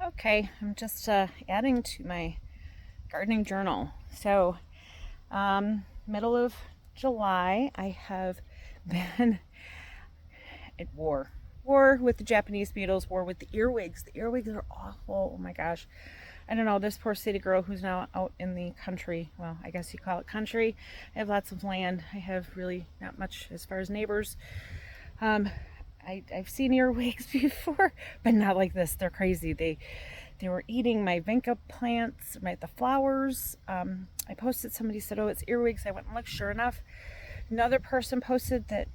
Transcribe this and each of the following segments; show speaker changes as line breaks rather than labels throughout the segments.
Okay, I'm just adding to my gardening journal. So, middle of July, I have been at war with the Japanese beetles, war with the earwigs. The earwigs are awful. Oh my gosh. I don't know, this poor city girl who's now out in the country. Well, I guess you call it country. I have lots of land. I have really not much as far as neighbors. Um, I've seen earwigs before, but not like this. They're crazy. They were eating my vinca plants, the flowers. I posted, somebody said, oh, it's earwigs. I went and looked. Sure enough, another person posted that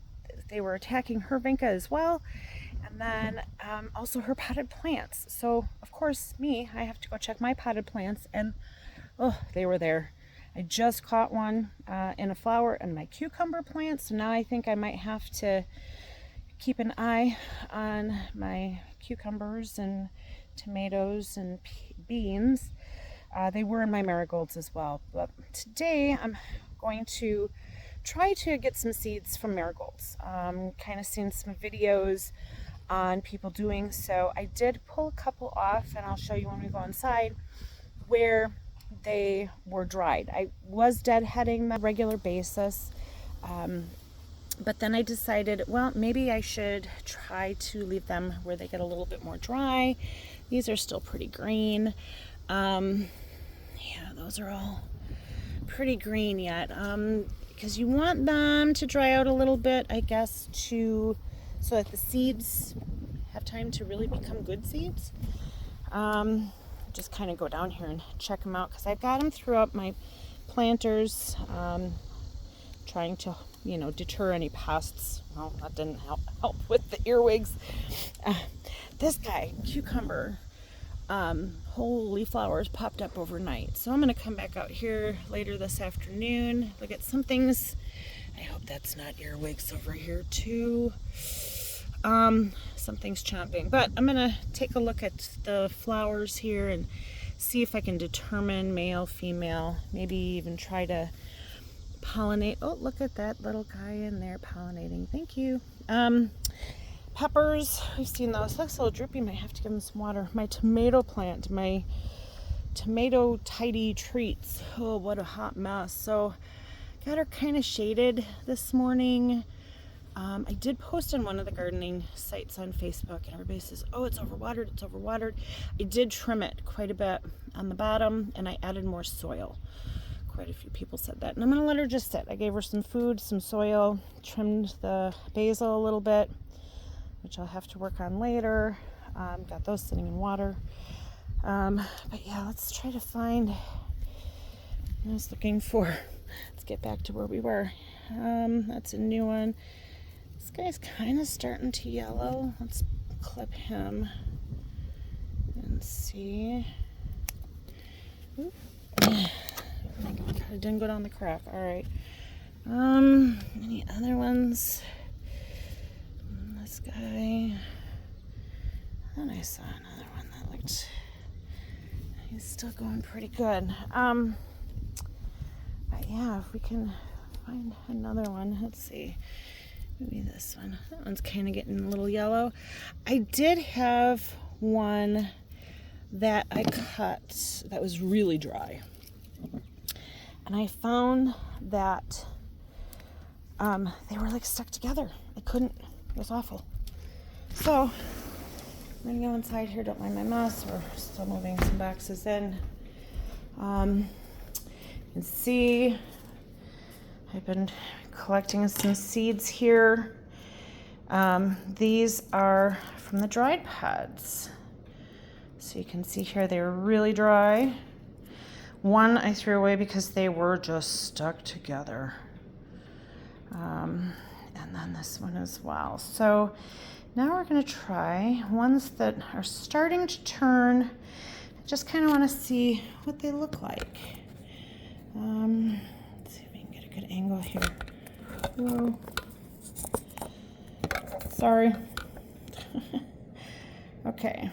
they were attacking her vinca as well. And then also her potted plants. So, of course, I have to go check my potted plants, and oh, they were there. I just caught one in a flower in my cucumber plant, so now I think I might have to keep an eye on my cucumbers and tomatoes and beans. They were in my marigolds as well. But today I'm going to try to get some seeds from marigolds. Kind of seen some videos on people doing so. I did pull a couple off, and I'll show you when we go inside, where they were dried. I was deadheading them on a regular basis. But then I decided, well, maybe I should try to leave them where they get a little bit more dry. These are still pretty green. Yeah, those are all pretty green yet. Because you want them to dry out a little bit, I guess, so that the seeds have time to really become good seeds. Just kind of go down here and check them out, because I've got them throughout my planters, trying to deter any pests. Well, that didn't help with the earwigs. This guy, cucumber, whole leaf flowers popped up overnight. So I'm going to come back out here later this afternoon, look at some things. I hope that's not earwigs over here too. Something's chomping. But I'm going to take a look at the flowers here and see if I can determine male, female, maybe even try to pollinate. Oh, look at that little guy in there pollinating. Thank you. Peppers, we've seen those. Looks a little droopy. Might have to give them some water. My tomato plant, my tomato tidy treats. Oh, what a hot mess. So got her kind of shaded this morning. I did post on one of the gardening sites on Facebook, and everybody says, oh, it's overwatered, it's overwatered. I did trim it quite a bit on the bottom, and I added more soil. Quite a few people said that, and I'm going to let her just sit. I gave her some food, some soil, trimmed the basil a little bit, which I'll have to work on later. Got those sitting in water. But yeah, let's try to find, I was looking for, let's get back to where we were. That's a new one. This guy's kind of starting to yellow. Let's clip him and see. Oop. It didn't go down the crack. All right. Any other ones? This guy. Then I saw another one that looked. He's still going pretty good. But yeah, if we can find another one, let's see. Maybe this one. That one's kind of getting a little yellow. I did have one that I cut that was really dry. And I found that they were like stuck together. I couldn't, it was awful. So I'm gonna go inside here, don't mind my mess. We're still moving some boxes in. You can see I've been collecting some seeds here. These are from the dried pods. So you can see here they're really dry. One I threw away because they were just stuck together. And then this one as well. So now we're going to try ones that are starting to turn. I just kind of want to see what they look like. Let's see if we can get a good angle here. Whoa. Sorry. Okay.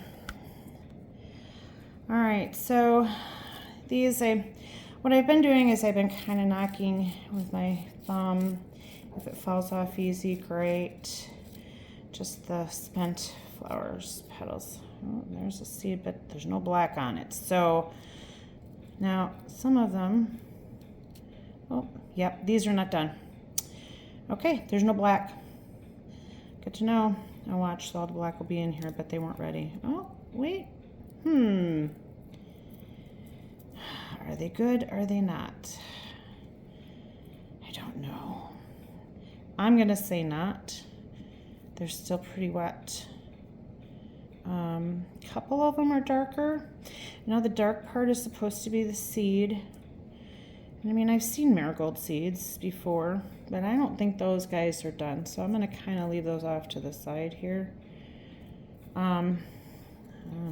All right, so what I've been doing is I've been kind of knocking with my thumb. If it falls off easy, great. Just the spent flowers, petals Oh, there's a seed, but there's no black on it. So now some of them, oh, yep, these are not done. Okay, there's no black. Good to know. I'll watch, all the black will be in here, but they weren't ready. Oh, wait. Are they good? Are they not? I don't know. I'm going to say not. They're still pretty wet. A couple of them are darker. You know, the dark part is supposed to be the seed. I mean, I've seen marigold seeds before, but I don't think those guys are done. So I'm going to kind of leave those off to the side here. I don't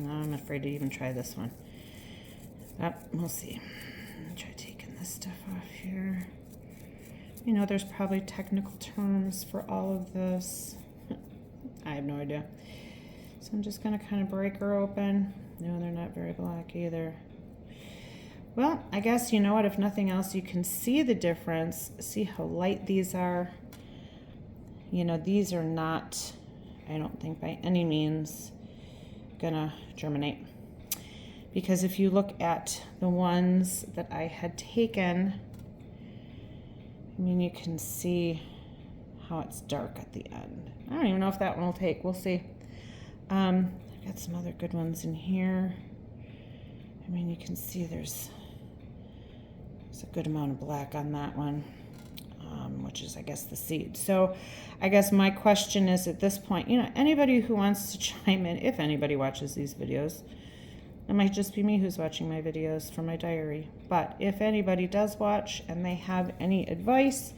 know, I'm afraid to even try this one. We'll see. Try taking this stuff off here. You know, there's probably technical terms for all of this. I have no idea. So I'm just going to kind of break her open. No, they're not very black either. Well, I guess, you know what, if nothing else, you can see the difference. See how light these are? You know, these are not, I don't think by any means, gonna germinate. Because if you look at the ones that I had taken, I mean, you can see how it's dark at the end. I don't even know if that one will take. We'll see. I've got some other good ones in here. I mean, you can see there's a good amount of black on that one, which is, I guess, the seed. So I guess my question is at this point, you know, anybody who wants to chime in, if anybody watches these videos, it might just be me who's watching my videos for my diary. But if anybody does watch and they have any advice,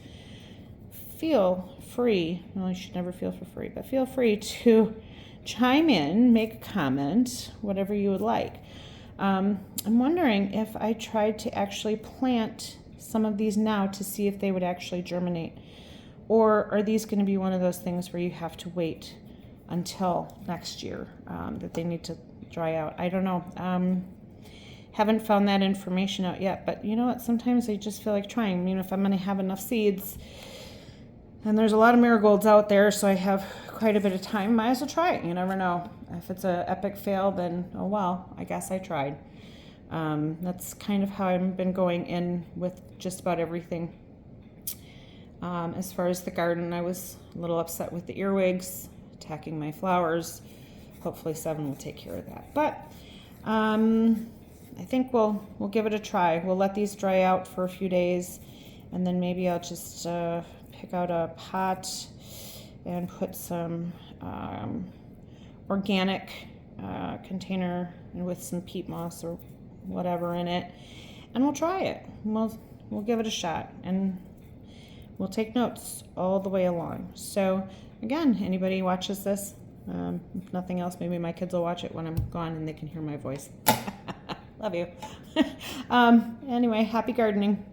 feel free, well, you should never feel for free, but feel free to chime in, make a comment, whatever you would like. I'm wondering if I tried to actually plant some of these now to see if they would actually germinate. Or are these going to be one of those things where you have to wait until next year, that they need to dry out? I don't know. Haven't found that information out yet, but you know what? Sometimes I just feel like trying. You know, if I'm going to have enough seeds, and there's a lot of marigolds out there, so I have quite a bit of time, might as well try it. You never know. If it's an epic fail, then oh well, I guess I tried. That's kind of how I've been going in with just about everything. As far as the garden, I was a little upset with the earwigs attacking my flowers. Hopefully 7 will take care of that. But I think we'll give it a try. We'll let these dry out for a few days, and then maybe I'll just pick out a pot and put some organic container with some peat moss or whatever in it, and we'll try it. We'll give it a shot, and we'll take notes all the way along. So again, anybody watches this, if nothing else, maybe my kids will watch it when I'm gone and they can hear my voice. Love you. Anyway, happy gardening.